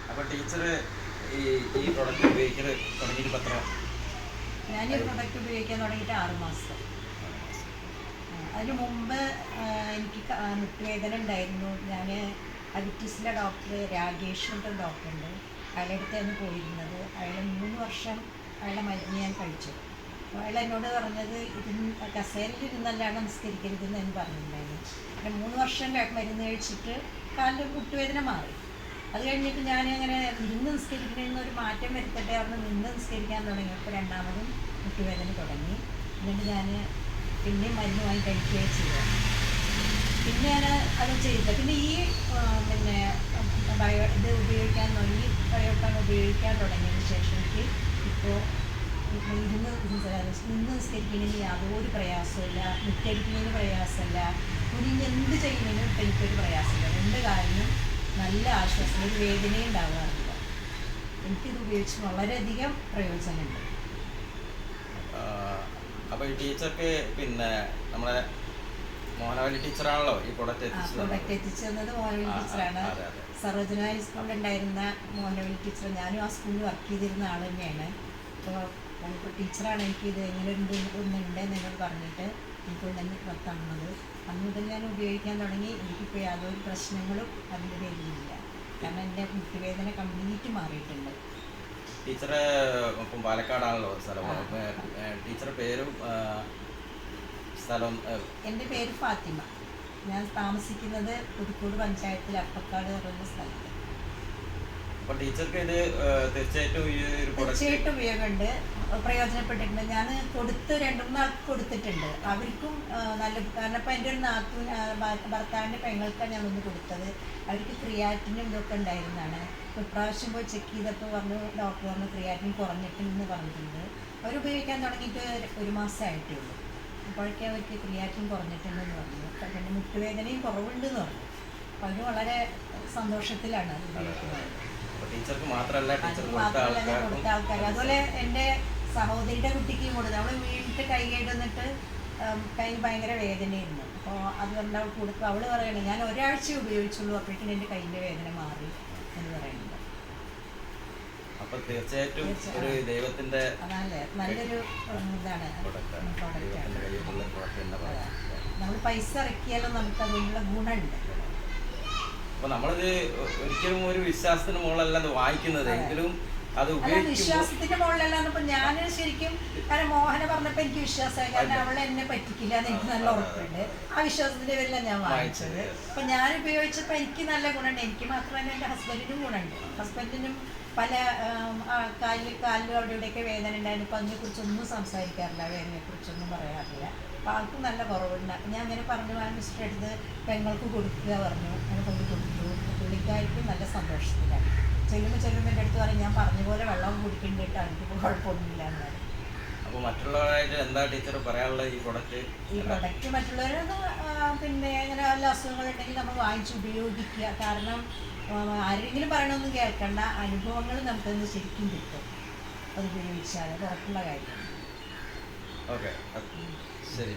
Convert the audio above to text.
അപ്പോൾ ടീച്ചർ ഈ പ്രൊഡക്റ്റ് ഉപയോഗിക്കൽ തുടങ്ങിയിട്ട് എത്ര? ഞാൻ ഈ പ്രൊഡക്റ്റ് ഉപയോഗിക്കാൻ തുടങ്ങിയിട്ട് 6 മാസം. അതിന് മുമ്പ് എനിക്ക് മുട്ടുവേദന ഉണ്ടായിരുന്നു. ഞാൻ അവിറ്റീസിലെ ഡോക്ടർ രാകേഷ് എന്നൊരു ഡോക്ടറുണ്ട്, അയാളുടെ അടുത്താണ് പോയിരുന്നത്. അയാൾ 3 വർഷം അയാളുടെ മരുന്ന് ഞാൻ കഴിച്ചു. അയാൾ എന്നോട് പറഞ്ഞത് കസേരയിൽ ഇരുന്നല്ലാണ്ട് നമസ്കരിക്കരുതെന്ന് ഞാൻ പറഞ്ഞിട്ടുണ്ടായിരുന്നു. പിന്നെ 3 വർഷം മരുന്ന് കഴിച്ചിട്ട് കാലിൻ്റെ മുട്ടുവേദന മാറി. അത് കഴിഞ്ഞിട്ട് ഞാൻ അങ്ങനെ നിന്ന് നിസ്കരിക്കണമെന്ന് ഒരു മാറ്റം വരുത്തട്ടെ അവിടെ നിന്ന് നിസ്കരിക്കാൻ തുടങ്ങിയപ്പോൾ രണ്ടാമതും മുട്ടുവേദന തുടങ്ങി. എന്നിട്ട് ഞാൻ പിന്നെയും മരുന്ന് വാങ്ങി കഴിക്കുകയും ചെയ്യുക. പിന്നെ ഞാൻ അത് ചെയ്തില്ല. പിന്നെ ഈ ഇത് ഉപയോഗിക്കാൻ തുടങ്ങി, ബയോട്ടാൻ ഉപയോഗിക്കാൻ തുടങ്ങിയതിന് ശേഷം എനിക്ക് ഇപ്പോൾ നിന്ന് നിസ്കരിക്കുന്നതിന് യാതൊരു പ്രയാസമില്ല, മുറ്റടിക്കുന്നതിന് പ്രയാസമില്ല, കുനിഞ്ഞ് എന്ത് ചെയ്യുന്നതിനും ഇപ്പം എനിക്കൊരു പ്രയാസമില്ല. 2 കാലിനും നല്ല ആശ്വാസം, ഒരു വേദനയും ഉണ്ടാകാറില്ല. എനിക്കിത് ഉപയോഗിച്ച് വളരെയധികം പ്രയോജനമുണ്ട്. അപ്പോൾ ഈ ടീച്ചർക്ക് പിന്നെ നമ്മുടെ മോഹനവല്ലി ടീച്ചറാണല്ലോ ഈ പ്രൊഡക്റ്റ് എത്തിച്ചു തന്നത്. മോഹനവല്ലി ടീച്ചറാണ്. സർവജന സ്കൂളിലുണ്ടായിരുന്ന മോഹനവല്ലി ടീച്ചർ. ഞാനും ആ സ്കൂളിൽ വർക്ക് ചെയ്തിരുന്ന ആൾ തന്നെയാണ്. അപ്പോൾ ടീച്ചറാണ് എനിക്കിത് എങ്ങനെ ഒന്നുണ്ടെന്ന് എന്നോട് പറഞ്ഞിട്ട് എനിക്ക് തന്നത്. അന്ന് മുതൽ ഞാൻ ഉപയോഗിക്കാൻ തുടങ്ങി. എനിക്കിപ്പോൾ യാതൊരു പ്രശ്നങ്ങളും അതിൻ്റെ പേരിലില്ല. കാരണം എൻ്റെ മുട്ടുവേദന കംപ്ലീറ്റ് മാറിയിട്ടുണ്ട്. ടീച്ചറെ ഇപ്പം പാലക്കാടാണല്ലോ സ്ഥലം. ടീച്ചറുടെ പേരും സ്ഥലം? എൻ്റെ പേര് ഫാത്തിമ. ഞാൻ താമസിക്കുന്നത് പുതുക്കോട് പഞ്ചായത്തിൽ അപ്പക്കാട് പറയുന്ന സ്ഥലത്ത്. അപ്പോൾ ടീച്ചർക്ക് ഇത് തീർച്ചയായിട്ടും ഉപയോഗമുണ്ട്, പ്രയോജനപ്പെട്ടിട്ടുണ്ട്. ഞാൻ 2-3 ആൾക്ക് കൊടുത്തിട്ടുണ്ട്. അവർക്കും നല്ല, കാരണം ഇപ്പം എൻ്റെ ഒരു ഭർത്താവിൻ്റെ പെങ്ങൾക്കാണ് ഞാനൊന്ന് കൊടുത്തത്. അവർക്ക് ക്രിയാറ്റിനും ഇതൊക്കെ ഉണ്ടായിരുന്നതാണ്. ഇപ്രാവശ്യം പോയി ചെക്ക് ചെയ്തപ്പോൾ ഡോക്ടർ പറഞ്ഞു ക്രിയാറ്റിൻ കുറഞ്ഞിട്ടുണ്ടെന്ന് പറഞ്ഞിട്ടുണ്ട്. അവരുപയോഗിക്കാൻ തുടങ്ങിയിട്ട് 1 മാസമായിട്ടേ ഉള്ളൂ. അപ്പോഴേക്കും അവർക്ക് ക്രിയാറ്റിൻ കുറഞ്ഞിട്ടുണ്ടെന്ന് പറഞ്ഞു. പിന്നെ മുട്ടുവേദനയും കുറവുണ്ടെന്ന് പറഞ്ഞു. അപ്പോൾ അവർ വളരെ സന്തോഷത്തിലാണ് അത് ഉപയോഗിക്കുന്നത്. ടീച്ചർക്ക് മാത്രമല്ല കൊടുത്ത ആൾക്കാർ. അതുപോലെ എൻ്റെ സഹോദരിയുടെ കുട്ടിക്കും കൊടുത്തു. അവൾ വീണിട്ട് കൈ കേടുന്നിട്ട് കൈ ഭയങ്കര വേദനയായിരുന്നു. അപ്പോൾ അത് പറഞ്ഞ അവൾ കൊടുത്തു. അവൾ പറയണേ ഞാൻ ഒരാഴ്ച ഉപയോഗിച്ചുള്ളൂ, അപ്പോഴേക്കും എൻ്റെ കൈൻ്റെ വേദന മാറി എന്ന് പറയുന്നുണ്ട്. അപ്പോൾ തീർച്ചയായിട്ടും ഒരു ദൈവത്തിൻ്റെ നല്ലൊരു ഇതാണ് പ്രോഡക്റ്റാണ്. നമ്മൾ പൈസ ഇറക്കിയാലും നമുക്ക് അതിനുള്ള ഗുണമുണ്ട്. അപ്പോൾ നമ്മളിത് ഒരിക്കലും ഒരു വിശ്വാസത്തിന് മുകളിലല്ല അത് വായിക്കുന്നത്, എങ്കിലും അത് വിശ്വാസത്തിന്റെ മുകളിലല്ല. ഇപ്പൊ ഞാൻ ശരിക്കും കാരണം മോഹന പറഞ്ഞപ്പോ എനിക്ക് വിശ്വാസമായി. കാരണം അവളെ എന്നെ പറ്റിക്കില്ല എന്ന് എനിക്ക് നല്ല ഉറപ്പുണ്ട്. ആ വിശ്വാസത്തിന്റെ പേരിലാണ് ഞാൻ വാങ്ങിച്ചത്. അപ്പൊ ഞാൻ ഉപയോഗിച്ചപ്പോ എനിക്ക് നല്ല ഗുണമുണ്ട്. എനിക്ക് മാത്രമല്ല എൻ്റെ ഹസ്ബൻഡിനും ഗുണമുണ്ട്. ഹസ്ബൻഡിനും പല കാലിലും അവിടെ ഇവിടെയൊക്കെ വേദന ഉണ്ടായിരുന്നു. ഇപ്പം അതിനെക്കുറിച്ചൊന്നും സംസാരിക്കാറില്ല, വേദനയെക്കുറിച്ചൊന്നും പറയാറില്ല. അപ്പോൾ ആൾക്ക് നല്ല കുറവുണ്ട്. അപ്പം ഞാൻ അങ്ങനെ പറഞ്ഞു, ആ മിസ്റ്റർ എടുത്ത് പെങ്ങൾക്ക് കൊടുക്കുക പറഞ്ഞു. അങ്ങനെ കൊണ്ട് കൊടുത്തു. പുള്ളിക്കാർക്ക് നല്ല സന്തോഷത്തിലാണ്. ചെല്ലുമ്പോൾ എൻ്റെ അടുത്ത് പറയും ഞാൻ പറഞ്ഞ പോലെ വെള്ളം കുടിക്കേണ്ടിയിട്ടാണ്, എനിക്കിപ്പോൾ കുഴപ്പമൊന്നുമില്ല എന്ന് പറയും. അപ്പോൾ മറ്റുള്ളവരായിട്ട് എന്താ ടീച്ചർ പറയാനുള്ളത്? ഈ പ്രൊഡക്റ്റ് മറ്റുള്ളവരൊന്ന് പിന്നെ അങ്ങനെ വല്ല അസുഖങ്ങളുണ്ടെങ്കിൽ നമ്മൾ വാങ്ങിച്ച് ഉപയോഗിക്കുക. കാരണം ആരെങ്കിലും പറയണമെന്നും കേൾക്കേണ്ട, അനുഭവങ്ങൾ നമുക്കൊന്ന് ശരിക്കും കിട്ടും അത് ഉപയോഗിച്ചാൽ. അത് ഉറപ്പുള്ള കാര്യം. ഓക്കെ, ശരി.